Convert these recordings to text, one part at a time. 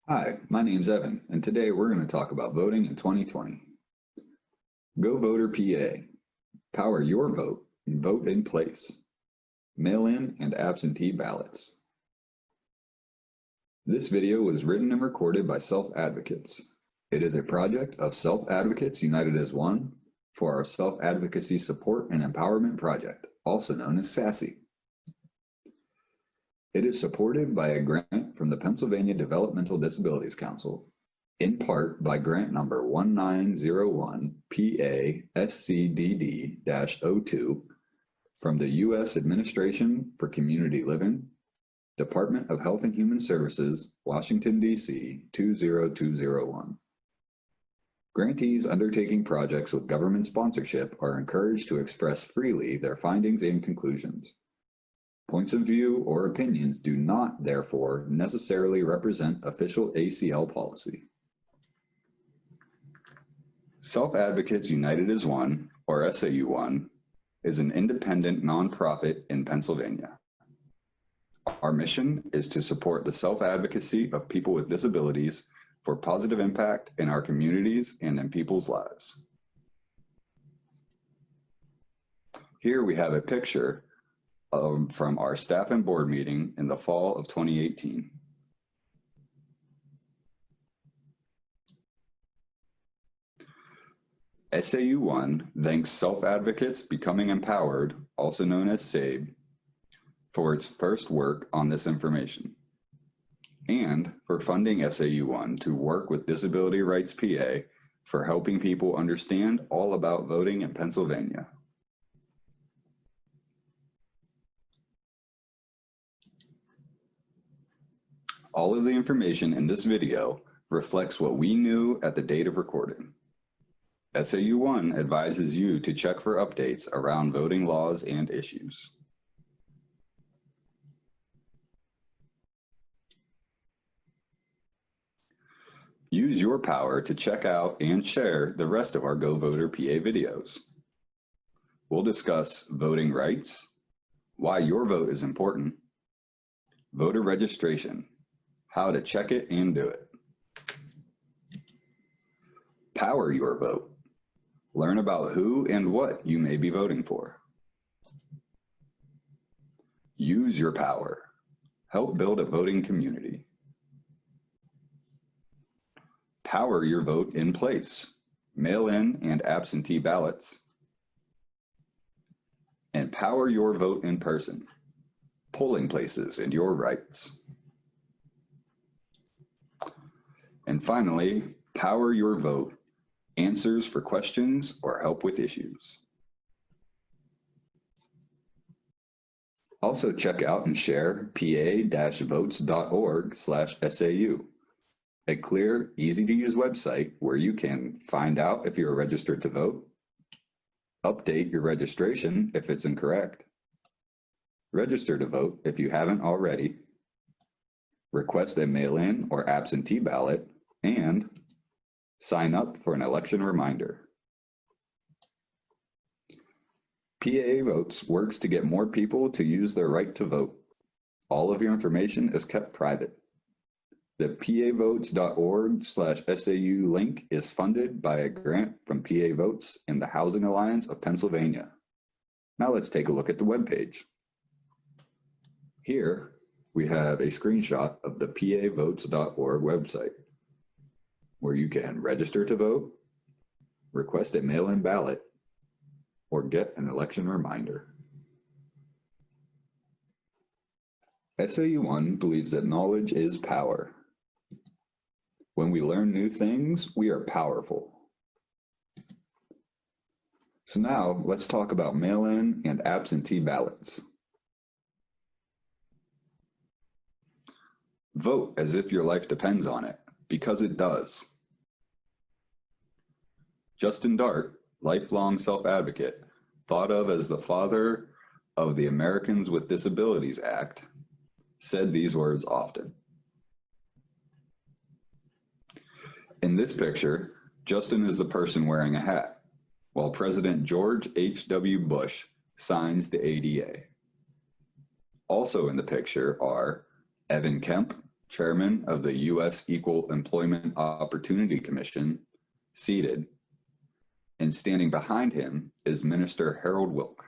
Hi, my name's Evan, and today we're going to talk about voting in 2020. Go Voter PA. Power your vote and vote in place. Mail-in and absentee ballots. This video was written and recorded by Self-Advocates. It is a project of Self-Advocates United as One for our Self-Advocacy Support and Empowerment Project, also known as SASSY. It is supported by a grant from the Pennsylvania Developmental Disabilities Council, in part by grant number 1901 PA-SCDD-02 from the U.S. Administration for Community Living, Department of Health and Human Services, Washington, D.C. 20201. Grantees undertaking projects with government sponsorship are encouraged to express freely their findings and conclusions. Points of view or opinions do not, therefore, necessarily represent official ACL policy. Self-Advocates United as One, or SAU1, is an independent nonprofit in Pennsylvania. Our mission is to support the self-advocacy of people with disabilities for positive impact in our communities and in people's lives. Here we have a picture from our staff and board meeting in the fall of 2018. SAU1 thanks Self-Advocates Becoming Empowered, also known as SABE, for its first work on this information, and for funding SAU1 to work with Disability Rights PA for helping people understand all about voting in Pennsylvania. All of the information in this video reflects what we knew at the date of recording. SAU1 advises you to check for updates around voting laws and issues. Use your power to check out and share the rest of our Go Voter PA videos. We'll discuss voting rights, why your vote is important, voter registration, how to check it and do it. Power your vote. Learn about who and what you may be voting for. Use your power. Help build a voting community. Power your vote in place. Mail-in and absentee ballots. And power your vote in person. Polling places and your rights. And finally, power your vote, answers for questions or help with issues. Also check out and share pa-votes.org/SAU, a clear, easy-to-use website where you can find out if you're registered to vote, update your registration if it's incorrect, register to vote if you haven't already, request a mail-in or absentee ballot, and sign up for an election reminder. PA Votes works to get more people to use their right to vote. All of your information is kept private. The pavotes.org/SAU link is funded by a grant from PA Votes and the Housing Alliance of Pennsylvania. Now let's take a look at the webpage. Here we have a screenshot of the pavotes.org website, where you can register to vote, request a mail-in ballot, or get an election reminder. SAU1 believes that knowledge is power. When we learn new things, we are powerful. So now let's talk about mail-in and absentee ballots. Vote as if your life depends on it, because it does. Justin Dart, lifelong self-advocate, thought of as the father of the Americans with Disabilities Act, said these words often. In this picture, Justin is the person wearing a hat, while President George H.W. Bush signs the ADA. Also in the picture are Evan Kemp, Chairman of the U.S. Equal Employment Opportunity Commission, seated, and standing behind him is Minister Harold Wilk.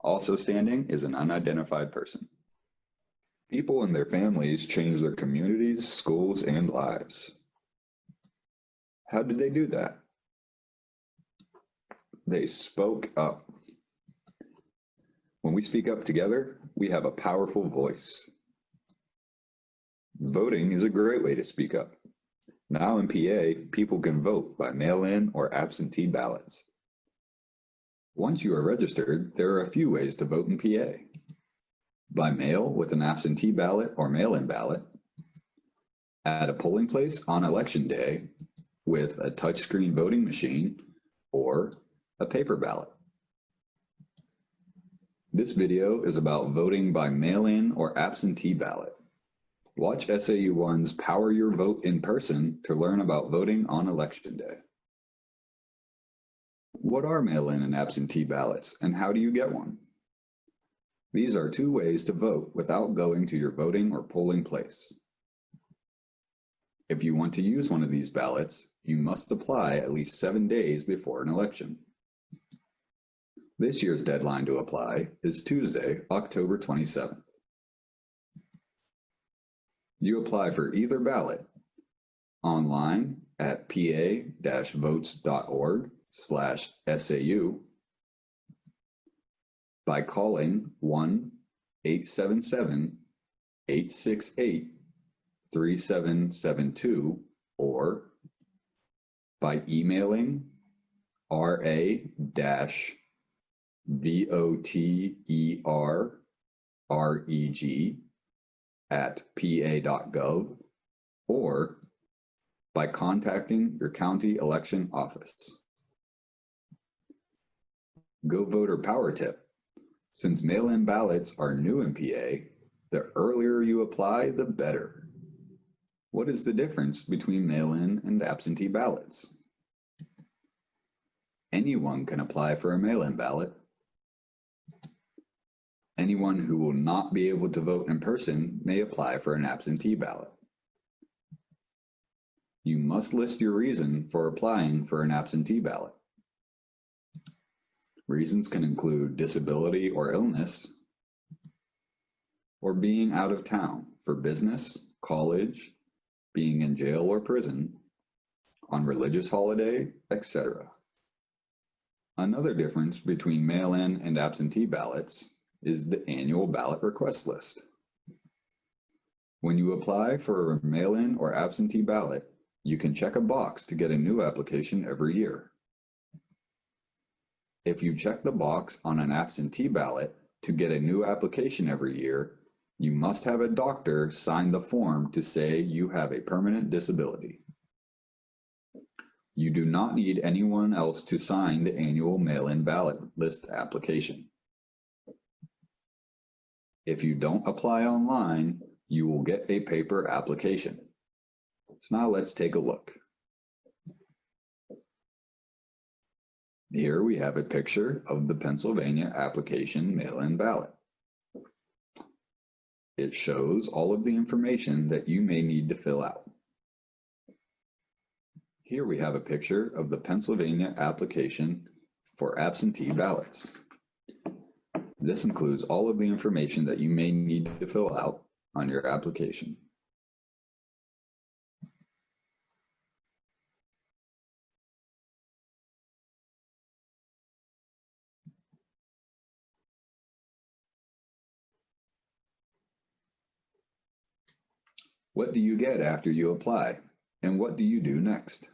Also standing is an unidentified person. People and their families changed their communities, schools, and lives. How did they do that? They spoke up. When we speak up together, we have a powerful voice. Voting is a great way to speak up. Now in PA, people can vote by mail-in or absentee ballots. Once you are registered, there are a few ways to vote in PA. By mail with an absentee ballot or mail-in ballot, at a polling place on election day with a touchscreen voting machine, or a paper ballot. This video is about voting by mail-in or absentee ballot. Watch SAU1's Power Your Vote in Person to learn about voting on election day. What are mail-in and absentee ballots, and how do you get one? These are two ways to vote without going to your voting or polling place. If you want to use one of these ballots, you must apply at least 7 days before an election. This year's deadline to apply is Tuesday, October 27th. You apply for either ballot online at pa-votes.org/SAU by calling 1-877-868-3772 or by emailing ra-voterreg@pa.gov or by contacting your county election office. Go Voter Power Tip. Since mail-in ballots are new in PA, the earlier you apply, the better. What is the difference between mail-in and absentee ballots? Anyone can apply for a mail-in ballot. Anyone who will not be able to vote in person may apply for an absentee ballot. You must list your reason for applying for an absentee ballot. Reasons can include disability or illness, or being out of town for business, college, being in jail or prison, on religious holiday, etc. Another difference between mail-in and absentee ballots is the annual ballot request list. When you apply for a mail-in or absentee ballot, you can check a box to get a new application every year. If you check the box on an absentee ballot to get a new application every year, you must have a doctor sign the form to say you have a permanent disability. You do not need anyone else to sign the annual mail-in ballot list application. If you don't apply online, you will get a paper application. So now let's take a look. Here we have a picture of the Pennsylvania application mail-in ballot. It shows all of the information that you may need to fill out. Here we have a picture of the Pennsylvania application for absentee ballots. This includes all of the information that you may need to fill out on your application. What do you get after you apply, and what do you do next?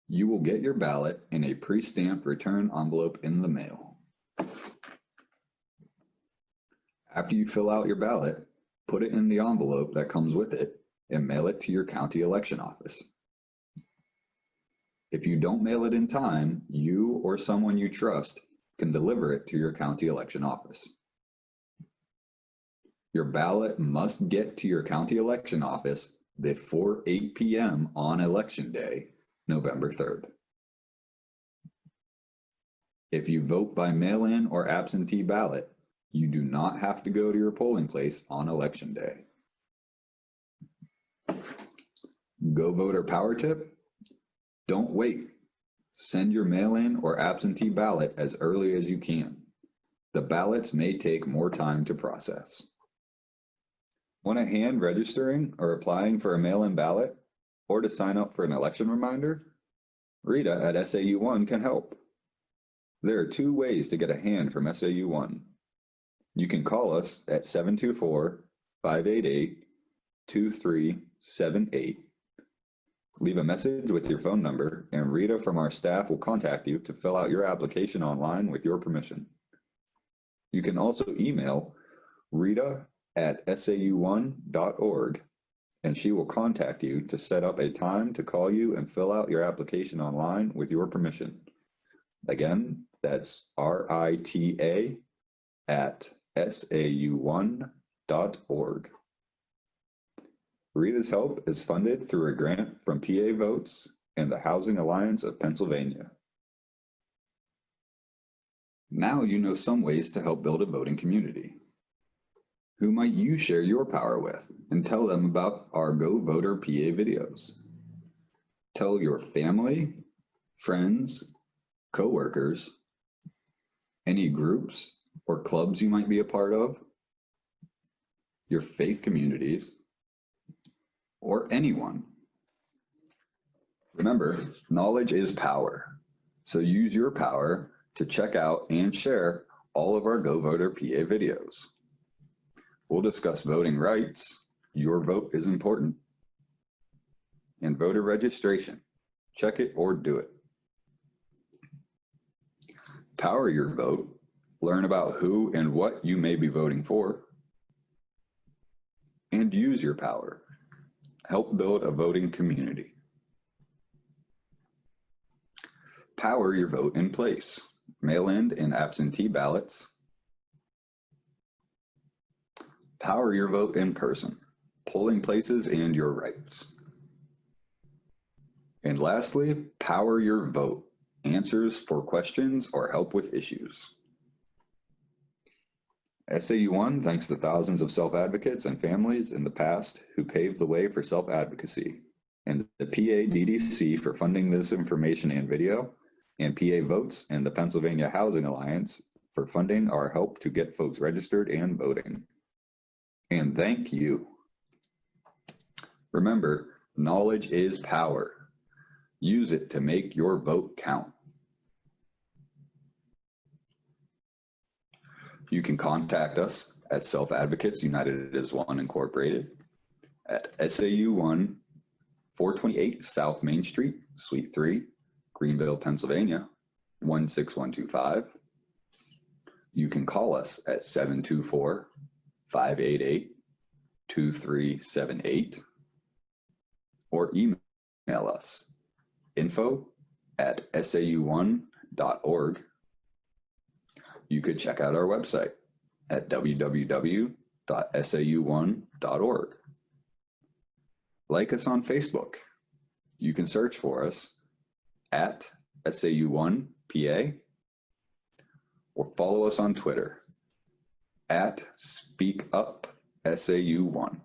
You will get your ballot in a pre-stamped return envelope in the mail. After you fill out your ballot, put it in the envelope that comes with it and mail it to your county election office. If you don't mail it in time, you or someone you trust can deliver it to your county election office. Your ballot must get to your county election office before 8 p.m. on election day, November 3rd. If you vote by mail-in or absentee ballot, you do not have to go to your polling place on election day. Go Voter Power Tip: don't wait. Send your mail-in or absentee ballot as early as you can. The ballots may take more time to process. Want a hand registering or applying for a mail-in ballot or to sign up for an election reminder? Rita at SAU1 can help. There are 2 ways to get a hand from SAU1. You can call us at 724-588-2378. Leave a message with your phone number, and Rita from our staff will contact you to fill out your application online with your permission. You can also email Rita at sau1.org, and she will contact you to set up a time to call you and fill out your application online with your permission. Again, that's RITA at sau1.org. Rita's help is funded through a grant from PA Votes and the Housing Alliance of Pennsylvania. Now you know some ways to help build a voting community. Who might you share your power with and tell them about our Go Voter PA videos? Tell your family, friends, coworkers, any groups or clubs you might be a part of, your faith communities, or anyone. Remember, knowledge is power. So use your power to check out and share all of our Go Voter PA videos. We'll discuss voting rights. Your vote is important. And voter registration. Check it or do it. Power your vote. Learn about who and what you may be voting for. And use your power. Help build a voting community. Power your vote in place. Mail-in and absentee ballots. Power your vote in person. Polling places and your rights. And lastly, power your vote. Answers for questions or help with issues. SAU1 thanks the thousands of self-advocates and families in the past who paved the way for self-advocacy, and the PADDC for funding this information and video, and PA Votes and the Pennsylvania Housing Alliance for funding our help to get folks registered and voting. And thank you. Remember, knowledge is power. Use it to make your vote count. You can contact us at Self Advocates United as One Incorporated at SAU1 428 South Main Street, Suite 3, Greenville, Pennsylvania 16125. You can call us at 724-588-2378 or email us info@sau1.org. You could check out our website at www.sau1.org. Like us on Facebook. You can search for us at SAU1PA or follow us on Twitter at SpeakUpSAU1.